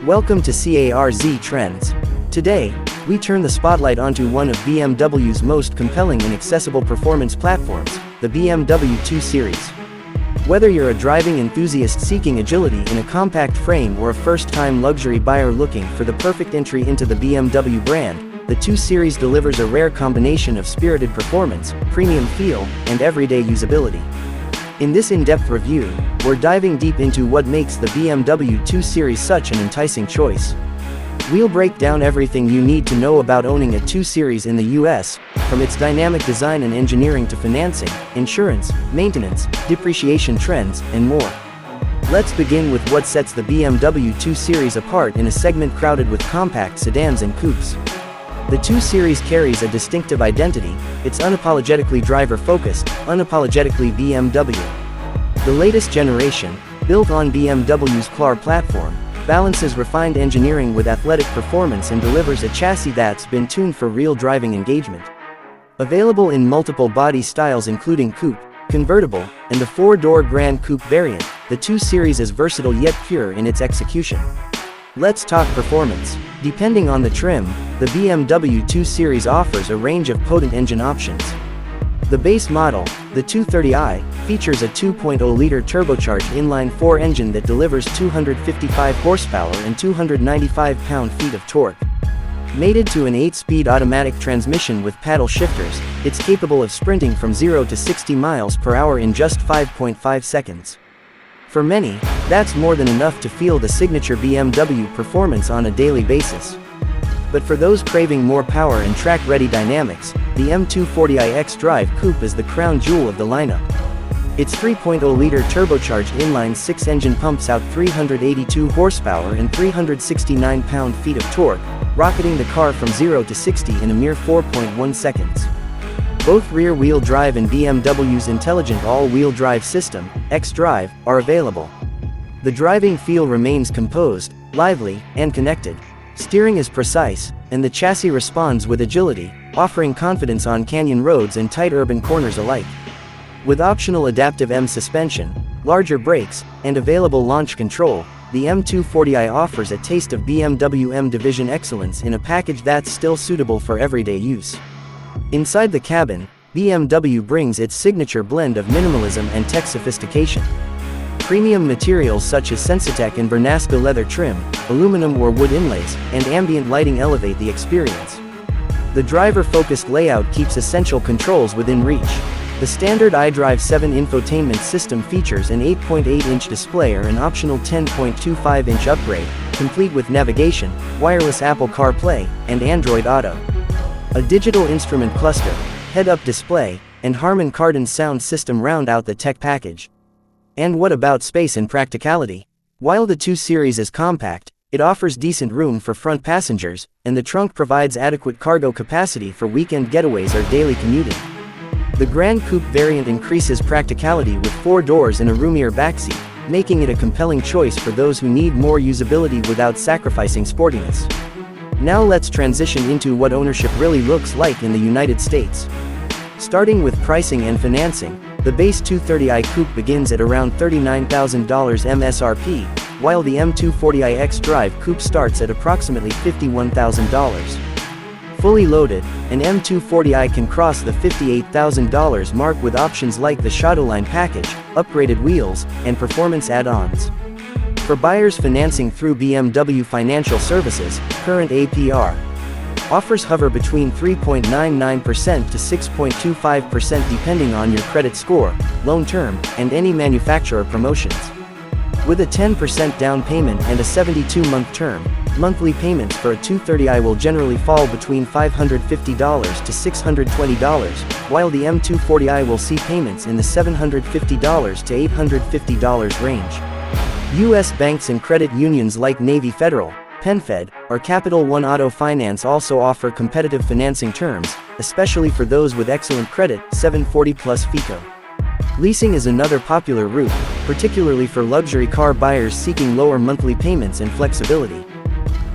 Welcome to CARZ Trends. Today, we turn the spotlight onto one of BMW's most compelling and accessible performance platforms, the BMW 2 Series. Whether you're a driving enthusiast seeking agility in a compact frame or a first-time luxury buyer looking for the perfect entry into the BMW brand, the 2 Series delivers a rare combination of spirited performance, premium feel, and everyday usability. In this in-depth review, we're diving deep into what makes the BMW 2 Series such an enticing choice. We'll break down everything you need to know about owning a 2 Series in the US, from its dynamic design and engineering to financing, insurance, maintenance, depreciation trends, and more. Let's begin with what sets the BMW 2 Series apart in a segment crowded with compact sedans and coupes. The 2 Series carries a distinctive identity. It's unapologetically driver-focused, unapologetically BMW. The latest generation, built on BMW's CARZ platform, balances refined engineering with athletic performance and delivers a chassis that's been tuned for real driving engagement. Available in multiple body styles including coupe, convertible, and the 4-door Grand Coupe variant, the 2 Series is versatile yet pure in its execution. Let's talk performance. Depending on the trim, the BMW 2 Series offers a range of potent engine options. The base model, the 230i, features a 2.0-liter turbocharged inline-4 engine that delivers 255 horsepower and 295 pound-feet of torque. Mated to an 8-speed automatic transmission with paddle shifters, it's capable of sprinting from 0 to 60 miles per hour in just 5.5 seconds. For many, that's more than enough to feel the signature BMW performance on a daily basis. But for those craving more power and track-ready dynamics, the M240i xDrive Coupe is the crown jewel of the lineup. Its 3.0-liter turbocharged inline-6 engine pumps out 382 horsepower and 369 pound-feet of torque, rocketing the car from 0 to 60 in a mere 4.1 seconds. Both rear-wheel drive and BMW's intelligent all-wheel drive system, xDrive, are available. The driving feel remains composed, lively, and connected. Steering is precise, and the chassis responds with agility, offering confidence on canyon roads and tight urban corners alike. With optional adaptive M suspension, larger brakes, and available launch control, the M240i offers a taste of BMW M Division excellence in a package that's still suitable for everyday use. Inside the cabin, BMW brings its signature blend of minimalism and tech sophistication. Premium materials such as Sensitech and Bernasca leather trim, aluminum or wood inlays, and ambient lighting elevate the experience. The driver-focused layout keeps essential controls within reach. The standard iDrive 7 infotainment system features an 8.8-inch display or an optional 10.25-inch upgrade, complete with navigation, wireless Apple CarPlay, and Android Auto. A digital instrument cluster, head-up display, and Harman Kardon sound system round out the tech package. And what about space and practicality? While the 2 Series is compact, it offers decent room for front passengers, and the trunk provides adequate cargo capacity for weekend getaways or daily commuting. The Grand Coupe variant increases practicality with 4 doors and a roomier backseat, making it a compelling choice for those who need more usability without sacrificing sportiness. Now let's transition into what ownership really looks like in the United States. Starting with pricing and financing, the base 230i Coupe begins at around $39,000 MSRP, while the M240i xDrive Coupe starts at approximately $51,000. Fully loaded, an M240i can cross the $58,000 mark with options like the Shadowline package, upgraded wheels, and performance add-ons. For buyers financing through BMW Financial Services, current APR offers hover between 3.99% to 6.25% depending on your credit score, loan term, and any manufacturer promotions. With a 10% down payment and a 72-month term, monthly payments for a 230i will generally fall between $550 to $620, while the M240i will see payments in the $750 to $850 range. U.S. banks and credit unions like Navy Federal, PenFed, or Capital One Auto Finance also offer competitive financing terms, especially for those with excellent credit, 740 plus FICO. Leasing is another popular route, particularly for luxury car buyers seeking lower monthly payments and flexibility.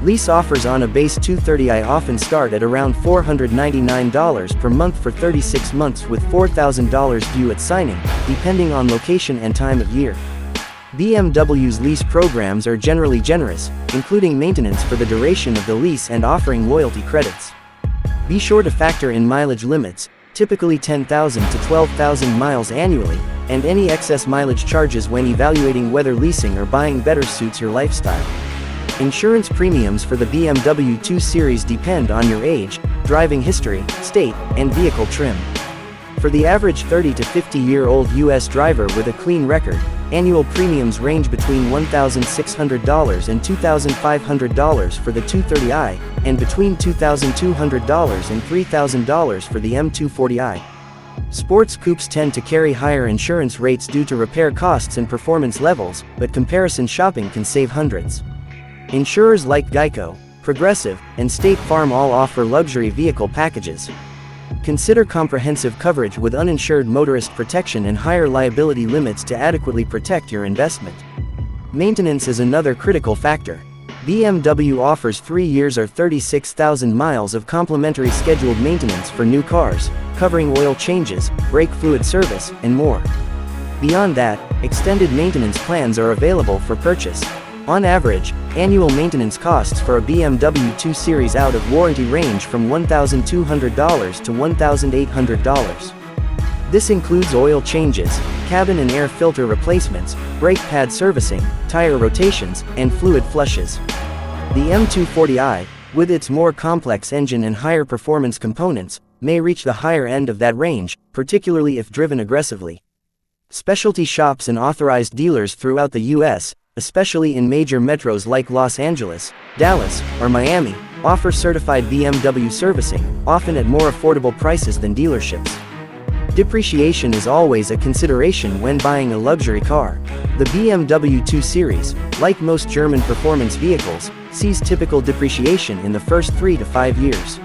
Lease offers on a base 230i often start at around $499 per month for 36 months with $4,000 due at signing, depending on location and time of year. BMW's lease programs are generally generous, including maintenance for the duration of the lease and offering loyalty credits. Be sure to factor in mileage limits, typically 10,000 to 12,000 miles annually, and any excess mileage charges when evaluating whether leasing or buying better suits your lifestyle. Insurance premiums for the BMW 2 Series depend on your age, driving history, state, and vehicle trim. For the average 30 to 50-year-old U.S. driver with a clean record, annual premiums range between $1,600 and $2,500 for the 230i, and between $2,200 and $3,000 for the M240i. Sports coupes tend to carry higher insurance rates due to repair costs and performance levels, but comparison shopping can save hundreds. Insurers like Geico, Progressive, and State Farm all offer luxury vehicle packages. Consider comprehensive coverage with uninsured motorist protection and higher liability limits to adequately protect your investment. Maintenance is another critical factor. BMW offers 3 years or 36,000 miles of complimentary scheduled maintenance for new cars, covering oil changes, brake fluid service, and more. Beyond that, extended maintenance plans are available for purchase. On average, annual maintenance costs for a BMW 2 Series out of warranty range from $1,200 to $1,800. This includes oil changes, cabin and air filter replacements, brake pad servicing, tire rotations, and fluid flushes. The M240i, with its more complex engine and higher performance components, may reach the higher end of that range, particularly if driven aggressively. Specialty shops and authorized dealers throughout the U.S., especially in major metros like Los Angeles, Dallas, or Miami, offer certified BMW servicing, often at more affordable prices than dealerships. Depreciation is always a consideration when buying a luxury car. The BMW 2 Series, like most German performance vehicles, sees typical depreciation in the first 3 to 5 years.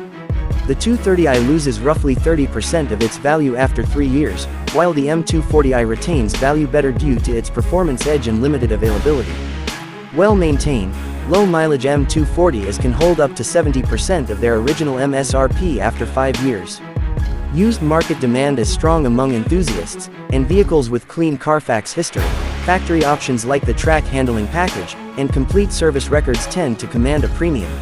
The 230i loses roughly 30% of its value after 3 years, while the M240i retains value better due to its performance edge and limited availability. Well-maintained, low-mileage M240is can hold up to 70% of their original MSRP after 5 years. Used market demand is strong among enthusiasts, and vehicles with clean Carfax history, factory options like the track handling package, and complete service records tend to command a premium.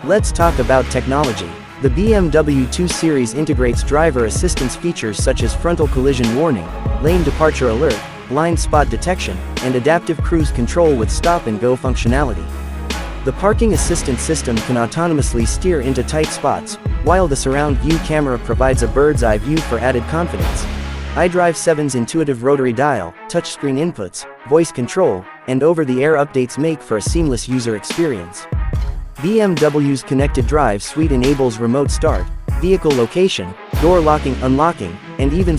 Let's talk about technology. The BMW 2 Series integrates driver assistance features such as frontal collision warning, lane departure alert, blind spot detection, and adaptive cruise control with stop-and-go functionality. The parking assistance system can autonomously steer into tight spots, while the surround view camera provides a bird's-eye view for added confidence. xDrive 7's intuitive rotary dial, touchscreen inputs, voice control, and over-the-air updates make for a seamless user experience. BMW's Connected Drive suite enables remote start, vehicle location, door locking, unlocking, and even